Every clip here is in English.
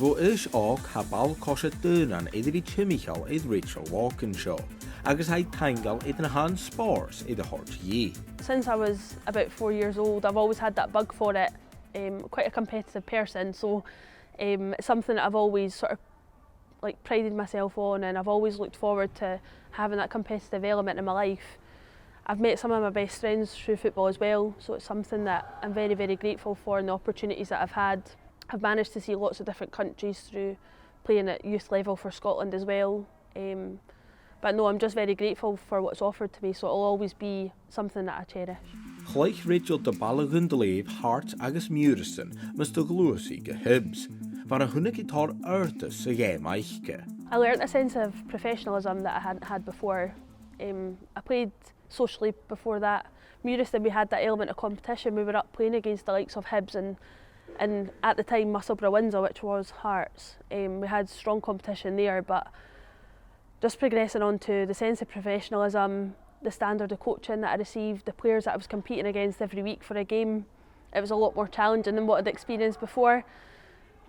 Go is og ha bal cosset Dhùn an either be chimichal id Rachel Walkingshaw, agus I tangle id na hand spars id the hort ye. Since I was about 4 years old, I've always had that bug for it. Quite a competitive person, so it's something that I've always sort of like prided myself on, and I've always looked forward to having that competitive element in my life. I've met some of my best friends through football as well, so it's something that I'm very, very grateful for, and the opportunities that I've had. I've managed to see lots of different countries through playing at youth level for Scotland as well. But no, I'm just very grateful for what's offered to me, so it'll always be something that I cherish. Cluich Rachel de Baile Lèibhe hart agus Murison must the gluasy ge hibs. Van a hunnig guitar earth sa game aice. I learnt a sense of professionalism that I hadn't had before. I played socially before that. Murison, we had that element of competition. We were up playing against the likes of Hibs and at the time Musselburgh Windsor, which was Hearts. We had strong competition there, but just progressing on to the sense of professionalism, the standard of coaching that I received, the players that I was competing against every week for a game, it was a lot more challenging than what I'd experienced before.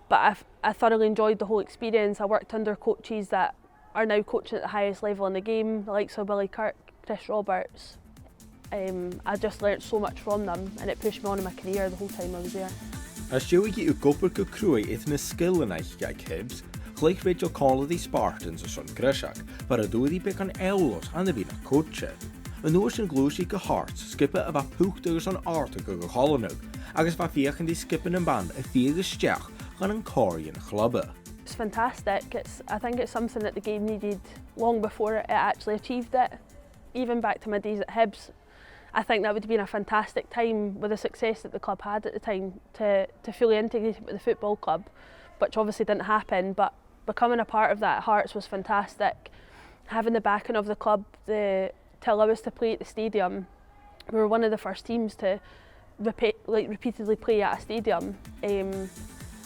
But I thoroughly enjoyed the whole experience. I worked under coaches that are now coaching at the highest level in the game, the likes of Billy Kirk, Chris Roberts. I just learnt so much from them, and it pushed me on in my career the whole time I was there. As Joey get gopper go crwy ithna skill in aice gag Hibs, Cluich Rachel Còmhla Spartans or son Grishak, but a doody pick on Ellos and the being a coach. An ocean gluesy go hearts, skipper of a pookdugers on article go hollow, agus va fiach and skipping and band a theatre stach on an Corian clubber. It's fantastic. I think it's something that the game needed long before it actually achieved it. Even back to my days at Hibs, I think that would have been a fantastic time with the success that the club had at the time to fully integrate it with the football club, which obviously didn't happen, but becoming a part of that at Hearts was fantastic. Having the backing of the club to allow us to play at the stadium. We were one of the first teams to repeatedly play at a stadium. And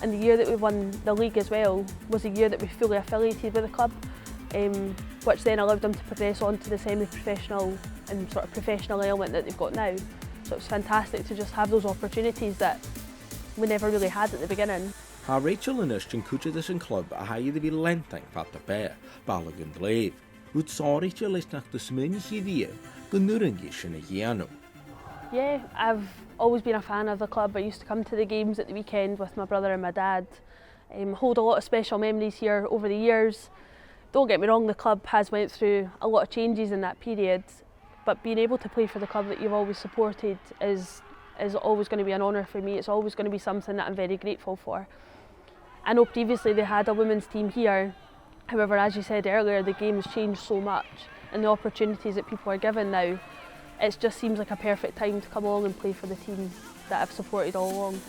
the year that we won the league as well was a year that we fully affiliated with the club, which then allowed them to progress on to the semi-professional and sort of professional element that they've got now. So it's fantastic to just have those opportunities that we never really had at the beginning. Ha Rachel and Ishton coached this in club a high the be lenting pat the bear, Baile Lèibhe. Would saw Rachel list nach the smin hidie, the nuringish in a giano. Yeah, I've always been a fan of the club. I used to come to the games at the weekend with my brother and my dad. Hold a lot of special memories here over the years. Don't get me wrong, the club has went through a lot of changes in that period, but being able to play for the club that you've always supported is always going to be an honour for me. It's always going to be something that I'm very grateful for. I know previously they had a women's team here, however, as you said earlier, the game has changed so much, and the opportunities that people are given now, it just seems like a perfect time to come along and play for the team that I've supported all along.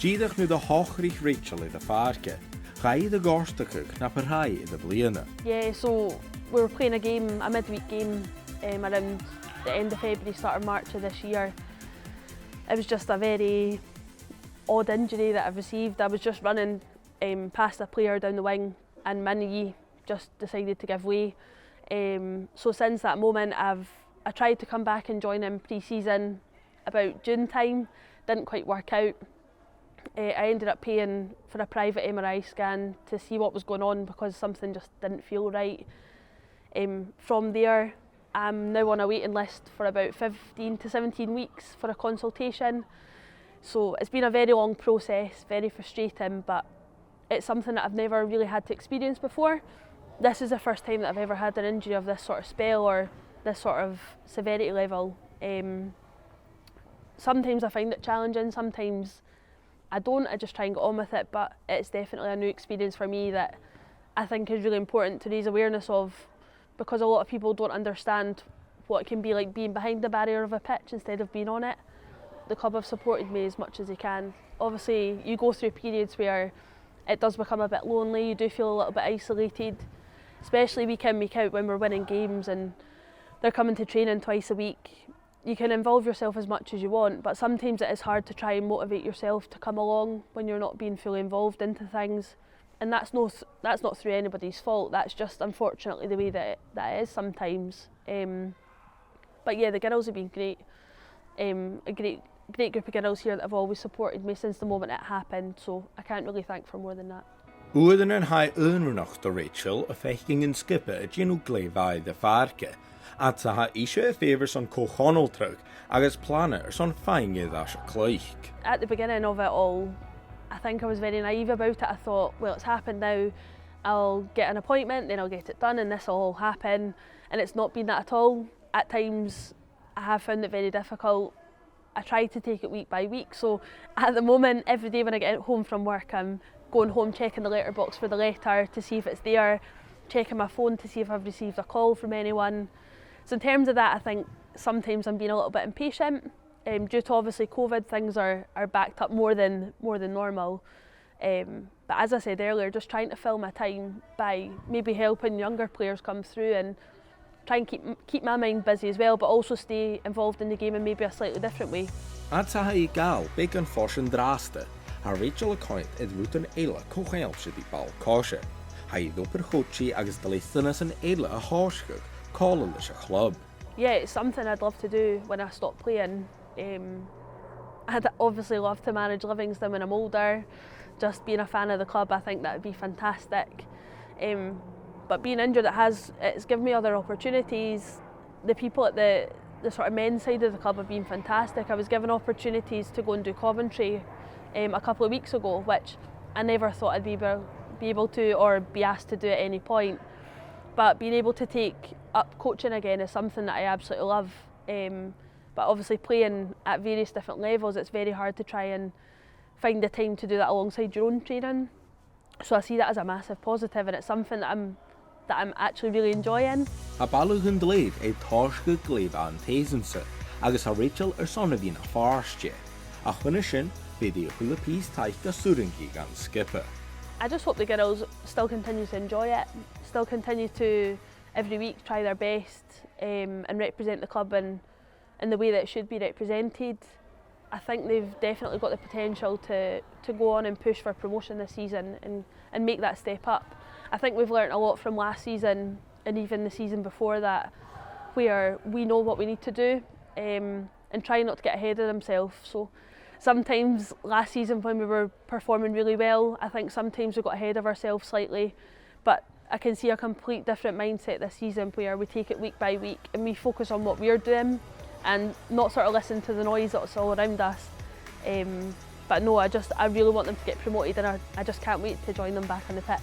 Gidach nu the Hochrich Rachel in the Farke, Gai the Gorstakuk, Naparhai in the Bliana. Yeah, so we were playing a midweek game around the end of February, start of March of this year. It was just a very odd injury that I've received. I was just running past a player down the wing and my knee just decided to give way. So since that moment I tried to come back and join in pre-season about June time, didn't quite work out. I ended up paying for a private MRI scan to see what was going on because something just didn't feel right. From there, I'm now on a waiting list for about 15 to 17 weeks for a consultation. So it's been a very long process, very frustrating, but it's something that I've never really had to experience before. This is the first time that I've ever had an injury of this sort of spell or this sort of severity level. Sometimes I find it challenging, sometimes I don't, I just try and get on with it, but it's definitely a new experience for me that I think is really important to raise awareness of, because a lot of people don't understand what it can be like being behind the barrier of a pitch instead of being on it. The club have supported me as much as they can. Obviously you go through periods where it does become a bit lonely, you do feel a little bit isolated, especially week in, week out when we're winning games and they're coming to training twice a week. You can involve yourself as much as you want, but sometimes it is hard to try and motivate yourself to come along when you're not being fully involved into things. And that's not through anybody's fault, that's just unfortunately the way that it is sometimes. But yeah, the girls have been great. A great group of girls here that have always supported me since the moment it happened, so I can't really thank for more than that. Oedden yn hai ynrynach do Rachel a fechting yn skippe a genu gleifau de farke, a ta ha isio y favour son cochonol trug, agus planner son feingydd as a cluich. At the beginning of it all, I think I was very naive about it. I thought, well, it's happened now, I'll get an appointment, then I'll get it done and this will all happen. And it's not been that at all. At times, I have found it very difficult. I try to take it week by week. So at the moment, every day when I get home from work, I'm going home checking the letterbox for the letter to see if it's there, checking my phone to see if I've received a call from anyone. So in terms of that, I think sometimes I'm being a little bit impatient. Due to obviously COVID, things are backed up more than normal. But as I said earlier, just trying to fill my time by maybe helping younger players come through and try and keep my mind busy as well, but also stay involved in the game in maybe a slightly different way. At ta ha I gael big yn ffosyn draste, ha Rachel a coint edd rwt yn eile cochael sydd I bal cosio. Ha I ddwper chochi agus daleithynas yn eile a horsgug, colol is a club. Yeah, it's something I'd love to do when I stop playing. I'd obviously love to manage Livingston when I'm older. Just being a fan of the club, I think that would be fantastic. But being injured, it's given me other opportunities. The people at the sort of men's side of the club have been fantastic. I was given opportunities to go and do Coventry a couple of weeks ago, which I never thought I'd be able to or be asked to do at any point. But being able to take up coaching again is something that I absolutely love. But obviously playing at various different levels, it's very hard to try and find the time to do that alongside your own training. So I see that as a massive positive, and it's something that I'm actually really enjoying. A balwg yn dleid ei torsgug gleif an teisense, agus ha Rachel son of a farstje. A chwynysyn, bydd I hwyl y pys taith da súringi gan skipper. I just hope the girls still continue to enjoy it, still continue to every week try their best and represent the club in the way that it should be represented. I think they've definitely got the potential to go on and push for promotion this season and make that step up. I think we've learnt a lot from last season and even the season before that, where we know what we need to do and try not to get ahead of themselves. So sometimes last season when we were performing really well, I think sometimes we got ahead of ourselves slightly, but I can see a complete different mindset this season where we take it week by week and we focus on what we're doing and not sort of listen to the noise that's all around us. But no, I really want them to get promoted, and I just can't wait to join them back on the pitch.